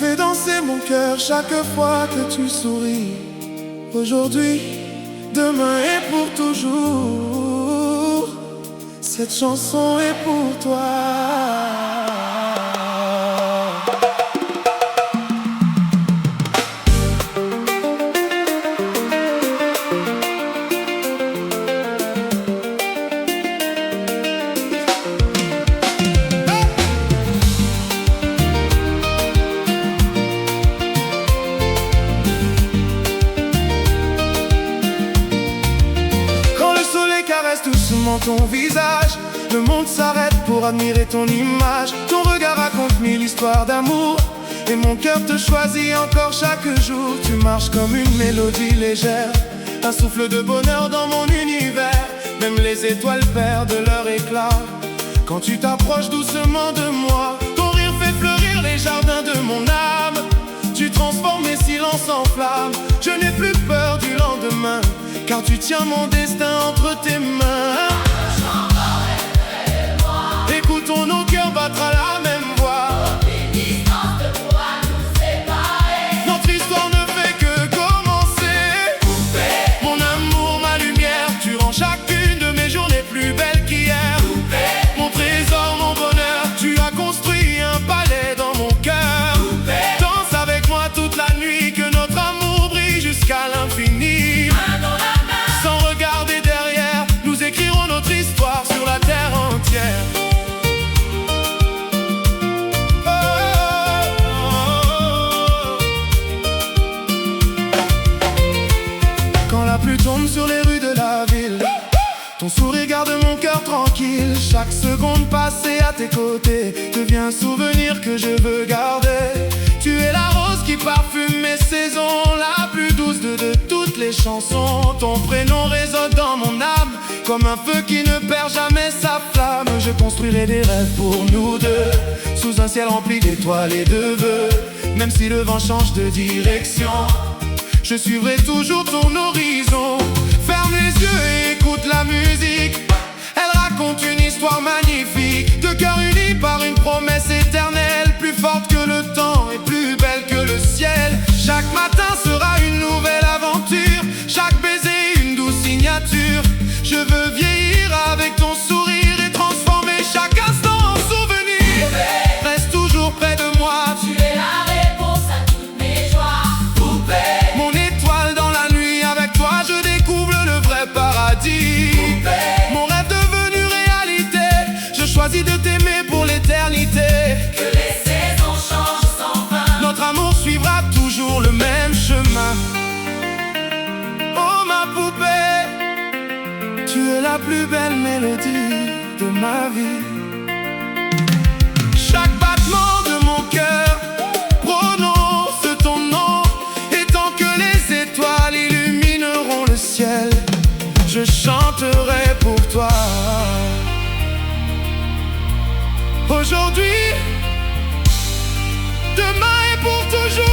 fais danser mon cœur chaque fois que tu souris. Aujourd'hui, demain et pour toujours, cette chanson est pour toi. Doucement ton visage, le monde s'arrête pour admirer ton image. Ton regard raconte mille histoires d'amour, et mon cœur te choisit encore chaque jour. Tu marches comme une mélodie légère, un souffle de bonheur dans mon univers. Même les étoiles perdent leur éclat quand tu t'approches doucement de moi. Ton rire fait fleurir les jardins de mon âme. Tu transformes mes silences en flammes. Je n'ai plus peur du lendemain, car tu tiens mon destin entre tes mains. Écoutons nos cœurs battre à la même voix. Aucune distance ne pourra nous séparer. Notre histoire ne fait que commencer. Poupée, mon amour, ma lumière, tu rends chacune de mes journées plus belles qu'hier. Poupée, mon trésor, mon bonheur, tu as construit un palais dans mon cœur. Poupée, danse avec moi toute la nuit, que notre amour brille jusqu'à l'infini. main dans la main, sans regarder derrière, nous écrirons notre histoire sur la terre entière. Quand la pluie tombe sur les rues de la ville, ton sourire garde mon cœur tranquille. Chaque seconde passée à tes côtés devient un souvenir que je veux garder. Tu es la rose qui parfume mes saisons, la plus douce de toutes les chansons. Ton prénom résonne dans mon âme comme un feu qui ne perd jamais sa flamme. Je construirai des rêves pour nous deux, sous un ciel rempli d'étoiles et de vœux. Même si le vent change de direction, je suivrai toujours ton horizon. Ferme les yeux et écoute la musique. Elle raconte une histoire magnifique, de cœurs unis par une promesse éternelle, plus forte que le temps et plus belle que le ciel. Chaque matin sera une nouvelle aventure, chaque baiser une douce signature. Je veux vieillir avec ton sourire et transformer chaque instant en souvenir. Reste toujours près de moi, tu es la réponse à toutes mes joies. Poupée, mon étoile dans la nuit, avec toi je découvre le vrai paradis. Poupée, mon rêve devenu réalité, je choisis de t'aimer pour l'éternité. que les saisons changent sans fin, notre amour suivra toujours le même chemin. Oh ma poupée, tu es la plus belle mélodie de ma vie. Chaque battement de mon cœur prononce ton nom, et tant que les étoiles illumineront le ciel, je chanterai pour toi. Aujourd'hui, demain et pour toujours.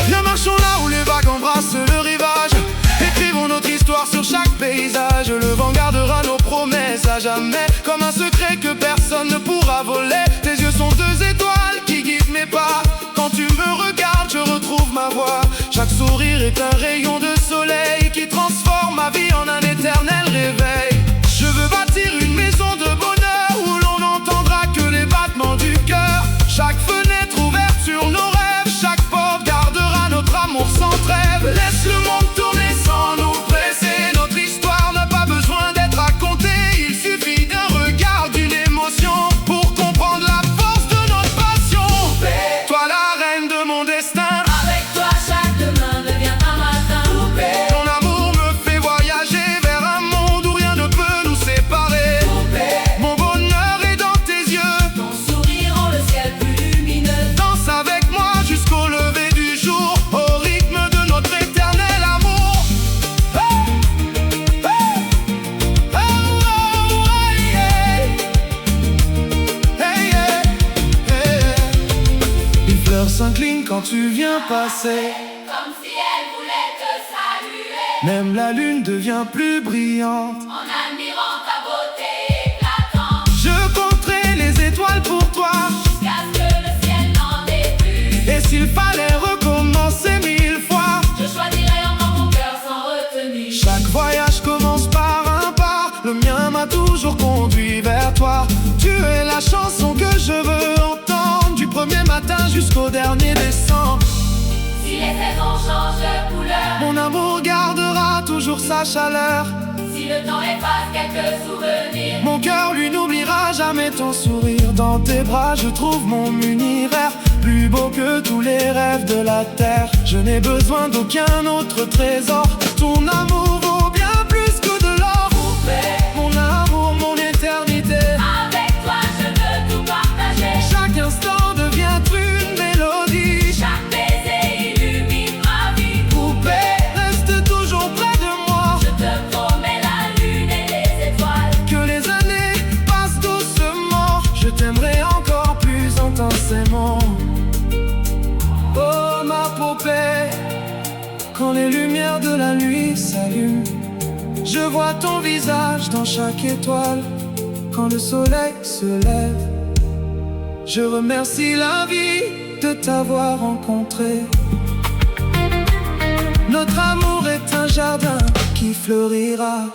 Viens, marchons là où les vagues embrassent le rivage. Écrivons notre histoire sur chaque paysage. Le vent gardera nos promesses à jamais, comme un secret que personne ne pourra voler. Tes yeux sont deux étoiles qui guident mes pas. Quand tu me regardes, je retrouve ma voix. Chaque sourire est un rayon de soleil qui transforme ma vie en un éternel réveil. Je veux bâtir une maison de bonheur où l'on n'entendra que les battements du cœur. Chaque fenêtre ouverte sur nos rêves, chaque porte gardera notre amour sans trêve. Laisse le monde tourner sans nous presser. Notre histoire n'a pas besoin d'être racontée. Il suffit d'un regard, d'une émotion pour comprendre la force de notre passion. Poupée, Toi la reine de mon destin, avec toi chaque demain devient un matin. Poupée, ton amour me fait voyager vers un monde où rien ne peut nous séparer. Poupée, Mon bonheur est dans tes yeux, ton sourire rend le ciel plus lumineux. danse avec moi jusqu'au lever du jour, au rythme de notre éternel amour. Hey! Hey! Oh, oh, hey, hey. Hey, hey, hey. Une fleur s'incline quand tu viens passer. Comme si elle voulait te Même la lune devient plus brillante en admirant ta beauté éclatante. Je compterai les étoiles pour toi Jusqu'à ce que le ciel n'en ait plus. Et s'il fallait recommencer 1000 fois, Je choisirai encore mon cœur sans retenue. chaque voyage commence par un pas. Le mien m'a toujours conduit vers toi. Tu es la chanson que je veux entendre, du premier matin jusqu'au dernier décembre. Si les saisons changent de couleur, Mon amour gardera toujours sa chaleur. si le temps efface quelques souvenirs, Mon cœur lui n'oubliera jamais ton sourire. Dans tes bras je trouve mon univers, plus beau que tous les rêves de la terre. Je n'ai besoin d'aucun autre trésor. Ton amour vaut bien plus que de l'or. Mon amour, mon éternité. avec toi je veux tout partager. Chaque instant devient une mélodie. Chaque baiser illumine ma vie. Poupée, reste toujours près de moi. Je te promets la lune et les étoiles. Que les années passent doucement, je t'aimerai encore plus intensément. Oh ma poupée, quand les lumières de la nuit s'allument, je vois ton visage dans chaque étoile. Quand le soleil se lève, je remercie la vie de t'avoir rencontré. Notre amour est un jardin qui fleurira.